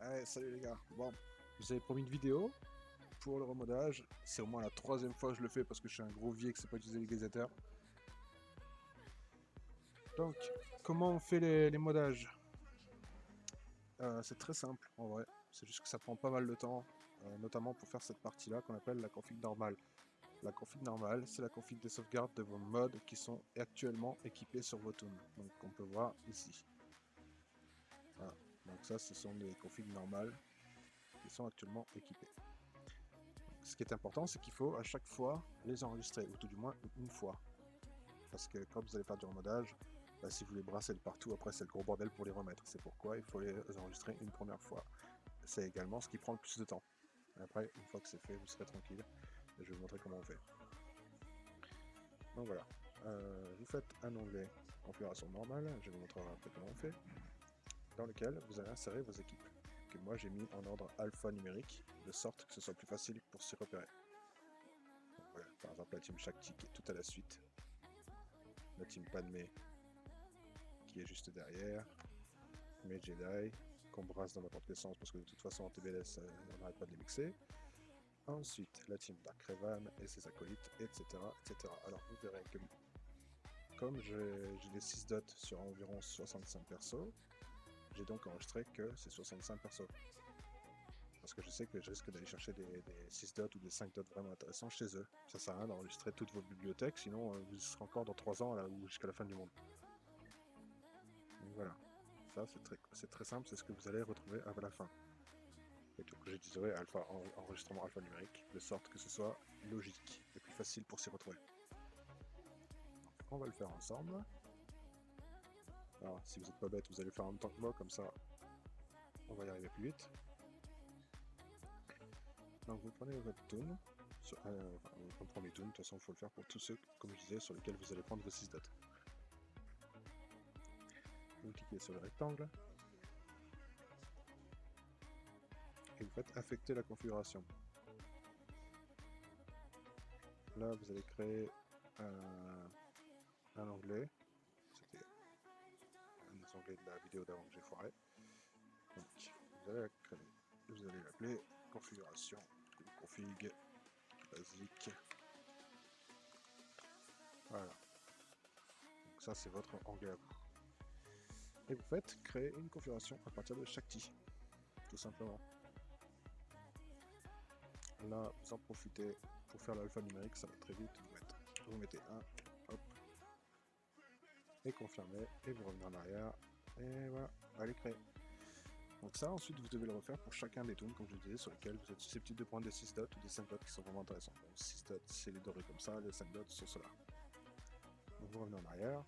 Ouais, salut les gars. Bon, vous avez promis une vidéo pour le remodage. C'est au moins la troisième fois que je le fais parce que je suis un gros vieux qui sait pas utiliser l'égalisateur. Donc, comment on fait les modages? C'est très simple en vrai. C'est juste que ça prend pas mal de temps, notamment pour faire cette partie-là qu'on appelle la config normale. La config normale, c'est la config des sauvegardes de vos mods qui sont actuellement équipés sur vos toons. Donc, on peut voir ici. Voilà. Donc ça, ce sont des configs normales qui sont actuellement équipées. Ce qui est important, c'est qu'il faut à chaque fois les enregistrer, ou tout du moins une fois. Parce que quand vous allez faire du remodage, bah, si vous les brassez de partout, après c'est le gros bordel pour les remettre. C'est pourquoi il faut les enregistrer une première fois. C'est également ce qui prend le plus de temps. Après, une fois que c'est fait, vous serez tranquille. Et je vais vous montrer comment on fait. Donc voilà. Vous faites un onglet configuration normale, je vais vous montrer après comment on fait, dans lequel vous allez insérer vos équipes, que moi j'ai mis en ordre alphanumérique, de sorte que ce soit plus facile pour s'y repérer. Donc voilà, par exemple la team Shakti qui est tout à la suite, la team Padmé qui est juste derrière, mes Jedi qu'on brasse dans n'importe quel sens parce que de toute façon en TBLS on n'arrête pas de les mixer. Ensuite la team Dark Revan et ses acolytes, etc. etc. Alors vous verrez que comme j'ai les 6 dots sur environ 65 persos, j'ai donc enregistré que ces 65 persos. Parce que je sais que je risque d'aller chercher des 6 dots ou des 5 dots vraiment intéressants chez eux. Ça sert à rien d'enregistrer toutes vos bibliothèques, sinon vous serez encore dans 3 ans là, ou jusqu'à la fin du monde. Donc voilà. Ça, c'est très simple, c'est ce que vous allez retrouver à la fin. Et donc, j'utiliserai enregistrement alphanumérique, de sorte que ce soit logique et plus facile pour s'y retrouver. Donc, on va le faire ensemble. Alors, si vous n'êtes pas bête, vous allez le faire en même temps que moi, comme ça, on va y arriver plus vite. Donc, vous prenez votre toon, votre premier toon, de toute façon, il faut le faire pour tous ceux, comme je disais, sur lesquels vous allez prendre vos 6 dots. Vous cliquez sur le rectangle, et vous faites affecter la configuration. Là, vous allez créer un onglet. C'était un des onglets de la vidéo d'avant que j'ai foiré. Donc, vous allez l'appeler configuration, config basique. Voilà. Donc ça, c'est votre onglet à vous. Et vous faites créer une configuration à partir de Shakti, tout simplement. Là, vous en profitez pour faire l'alphanumérique, ça va très vite. Vous mettez 1, hop, et confirmez, et vous revenez en arrière, et voilà, allez créer. Donc ça, ensuite, vous devez le refaire pour chacun des toons, comme je vous disais, sur lesquels vous êtes susceptible de prendre des 6 dots ou des 5 dots qui sont vraiment intéressants. Donc 6 dots, c'est les dorés comme ça, les 5 dots sur cela. Donc vous revenez en arrière,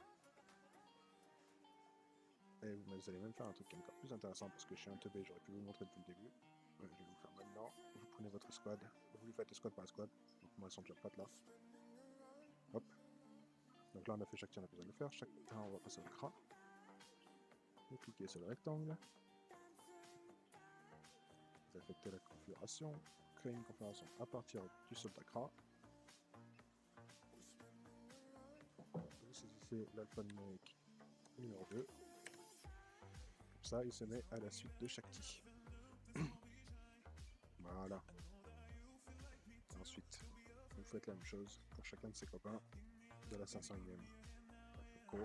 et vous allez même faire un truc qui est encore plus intéressant, parce que je suis un teubé, j'aurais pu vous le montrer depuis le début. Je vais vous le faire maintenant. Vous prenez votre squad, vous le faites squad par squad, donc moi elles sont déjà prêtes là. Hop. Donc là on a fait chaque tir, on a besoin de le faire. Chaque temps on va passer au CRA. Vous cliquez sur le rectangle. Vous affectez la configuration. Créez une configuration à partir du soldat CRA. Vous saisissez l'alphanumérique numéro 2. Comme ça il se met à la suite de Shakti. Voilà. Ensuite, vous faites la même chose pour chacun de ses copains de la 501ème. Go.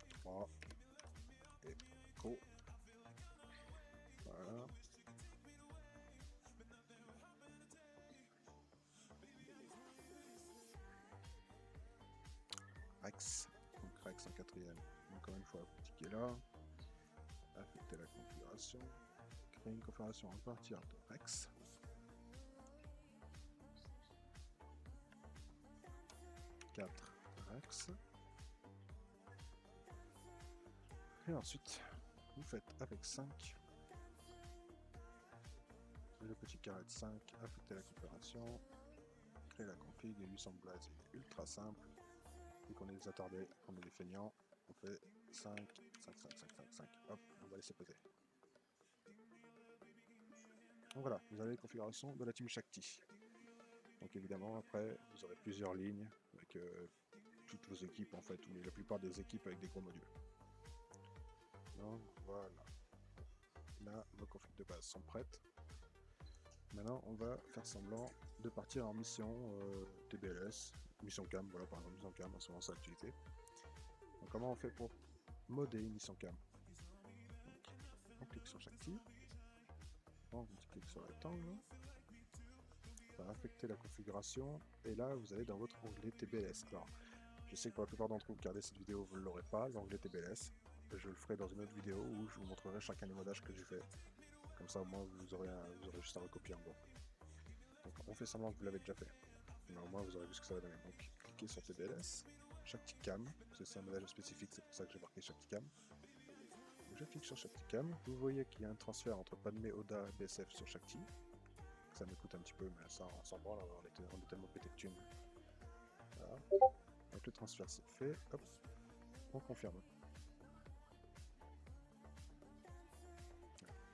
3 et go. Voilà. Rex. Donc Rex en 4ème. Encore une fois, vous cliquez là. Affecter la configuration. Créer une configuration à partir de Rex. Rex. Et ensuite, vous faites avec 5. Le petit carré de 5. Affecter la configuration. Créer la config. Et lui semble blasé. Ultra simple. Vu qu'on est des attardés, qu'on est des feignants, on fait 5, 5, 5, 5, 5, 5. Hop, on va laisser poser. Donc voilà, vous avez les configurations de la team Shakti. Donc évidemment, après, vous aurez plusieurs lignes avec avec toutes vos équipes en fait, ou la plupart des équipes avec des gros modules. Donc voilà. Là, nos configs de base sont prêtes. Maintenant, on va faire semblant de partir en mission TBLS, mission cam, voilà par exemple, mission cam en ce moment c'est l'actualité. Donc comment on fait pour modder une mission cam? Donc, on clique sur chaque type, on clique sur le rectangle, on va affecter la configuration, et là vous allez dans votre onglet TBLS. Alors, je sais que pour la plupart d'entre vous qui regardez cette vidéo, vous ne l'aurez pas, l'onglet TBLS. Je le ferai dans une autre vidéo où je vous montrerai chacun des modages que j'ai fait. Comme ça, au moins, vous aurez juste à recopier en gros. Donc, on fait semblant que vous l'avez déjà fait. Mais au moins, vous aurez vu ce que ça va donner. Donc, cliquez sur TBLS, Shakticam, c'est un modèle spécifique, c'est pour ça que j'ai marqué Shakticam. Je clique sur Shakticam, vous voyez qu'il y a un transfert entre Padmé, Oda, BSF sur Shakti. Ça me coûte un petit peu, mais ça, on s'en branle, on est tellement pété de thunes. Voilà. Donc, le transfert c'est fait, hop, on confirme.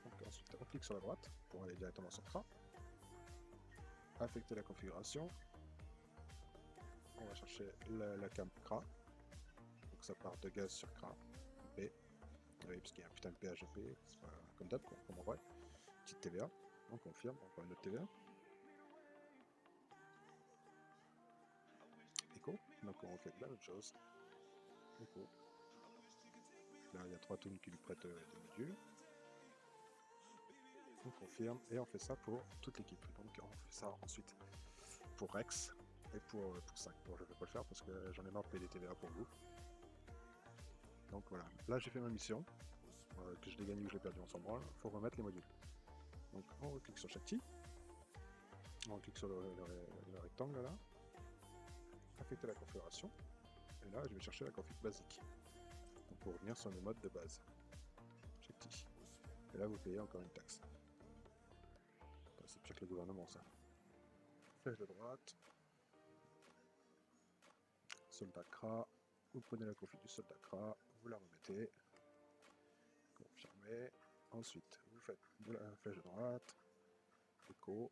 Donc, ensuite, on clique sur la droite pour aller directement sur CRA. Affecter la configuration. On va chercher la cam CRA. Donc ça part de gaz sur CRA. B. Oui, parce qu'il y a un putain de PHP, c'est pas comme d'hab, comme en vrai. Petite TVA. On confirme, on prend une autre TVA. Echo. Donc on refait la même chose. Echo. Là il y a 3 tunes qui lui prêtent des modules. On confirme et on fait ça pour toute l'équipe. Donc on fait ça ensuite pour Rex et pour 5. Bon, je ne vais pas le faire parce que j'en ai marre de payer des TVA pour vous. Donc voilà, là j'ai fait ma mission, que je l'ai gagné ou je l'ai perdu, on s'en branle, il faut remettre les modules. Donc on reclique sur Shakti, on clique sur le rectangle là, affecter la configuration, et là je vais chercher la config basique, donc pour revenir sur le mode de base, Shakti. Et là vous payez encore une taxe. C'est pire que le gouvernement ça. Flèche de droite, soldat CRA, vous prenez la config du soldat CRA, vous la remettez, confirmez, ensuite vous faites de la flèche de droite, écho,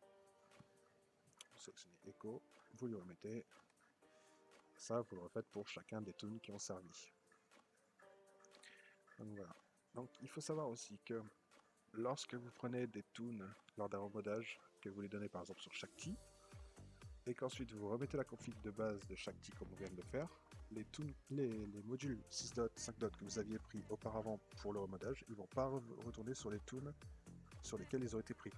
vous sélectionnez écho, vous lui remettez, ça vous le refaites pour chacun des tunes qui ont servi. Donc voilà. Donc il faut savoir aussi que lorsque vous prenez des tunes lors d'un remodage, que vous les donnez par exemple sur Shakti, et qu'ensuite vous remettez la config de base de Shakti comme on vient de le faire, les modules 6 dots, 5 dots que vous aviez pris auparavant pour le remodage, ils ne vont pas retourner sur les tunes sur lesquels ils ont été pris.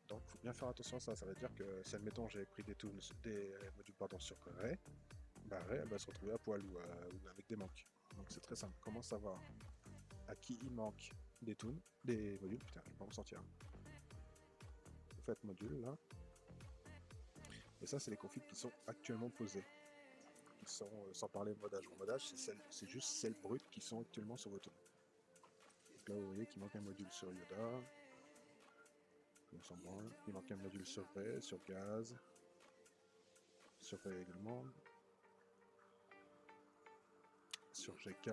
Donc il faut bien faire attention à ça, ça veut dire que si admettons j'ai pris des modules sur Ray, bah Ray elle va se retrouver à poil ou avec des manques. Donc c'est très simple, comment savoir à qui il manque des modules, putain je vais pas m'en sortir. Vous faites module là, et ça c'est les configs qui sont actuellement posés, qui sont, sans parler de modage, remodage c'est juste celles brutes qui sont actuellement sur votre tunes. Donc là vous voyez qu'il manque un module sur Yoda, on s'en branle, il manque un module sur Ray, sur Gaz, sur Ray également, sur GK,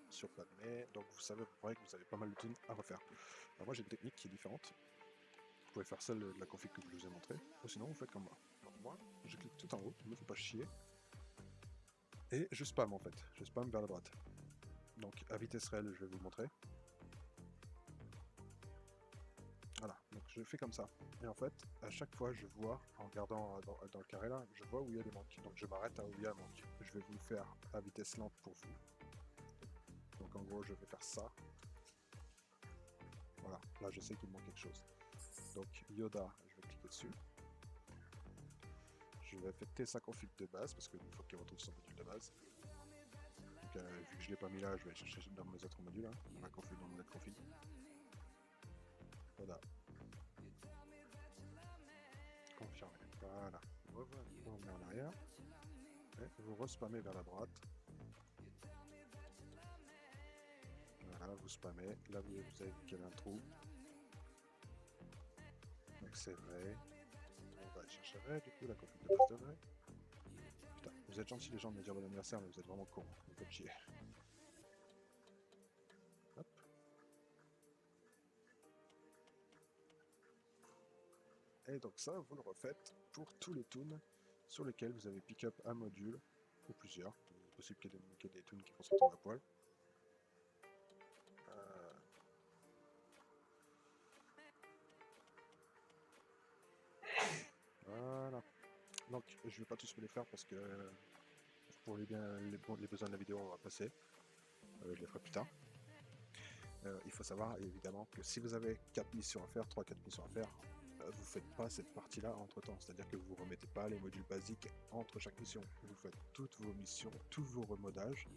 sur Padmé, donc vous savez à peu près que vous avez pas mal de tunes à refaire. Alors moi j'ai une technique qui est différente, vous pouvez faire celle de la config que je vous ai montré, ou sinon vous faites comme moi. Donc moi, je clique tout en haut, ne me fais pas chier, et je spam en fait, je spam vers la droite. Donc à vitesse réelle, je vais vous le montrer. Voilà, donc je fais comme ça. Et en fait, à chaque fois, je vois, en regardant dans le carré là, je vois où il y a des manques. Donc je m'arrête à où il y a un manque. Je vais vous le faire à vitesse lente pour vous. Donc en gros, je vais faire ça. Voilà, là je sais qu'il me manque quelque chose. Donc Yoda, je vais cliquer dessus. Je vais affecter sa config de base parce qu'il faut qu'il retrouve son module de base. Donc, vu que je ne l'ai pas mis là, je vais aller chercher dans mes autres modules, hein, dans ma config, dans mon net config. Voilà. Confirmer. Voilà. Vous revenez en arrière. Et vous respammez vers la droite. Voilà, vous spammez. Là, vous avez vu qu'il y avait un trou. Donc c'est vrai. On va aller chercher vrai, du coup, la config de base de vrai. Putain, vous êtes gentils les gens de me dire bon anniversaire, mais vous êtes vraiment cons. Vous faites chier. Hop. Et donc ça, vous le refaites pour tous les toons sur lesquels vous avez pick-up un module, ou plusieurs. Il est possible qu'il y ait des tunes qui vont sortir à poil. Voilà. Donc je ne vais pas tous vous les faire parce que pour les besoins de la vidéo on va passer. Je les ferai plus tard. Il faut savoir évidemment que si vous avez 4 missions à faire, 3-4 missions à faire, vous ne faites pas cette partie-là entre temps, c'est-à-dire que vous ne remettez pas les modules basiques entre chaque mission. Vous faites toutes vos missions, tous vos remodages,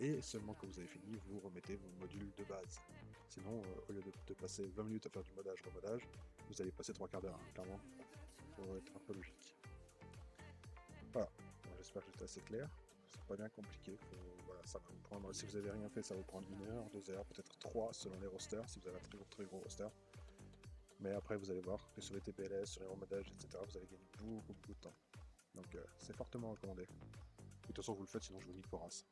et seulement quand vous avez fini, vous remettez vos modules de base. Sinon, au lieu de passer 20 minutes à faire du remodage, vous allez passer 3 quarts d'heure, hein, clairement. Il faut être un peu logique. Voilà, j'espère que c'est assez clair. C'est pas bien compliqué. Voilà, ça va vous prendre, si vous avez rien fait, ça va vous prendre 1 heure, 2 heures, peut-être 3 selon les rosters, si vous avez un très gros roster. Mais après, vous allez voir que sur les TPLS, sur les remadages, etc., vous allez gagner beaucoup de temps. Donc, c'est fortement recommandé. De toute façon, vous le faites, sinon je vous nique vos races.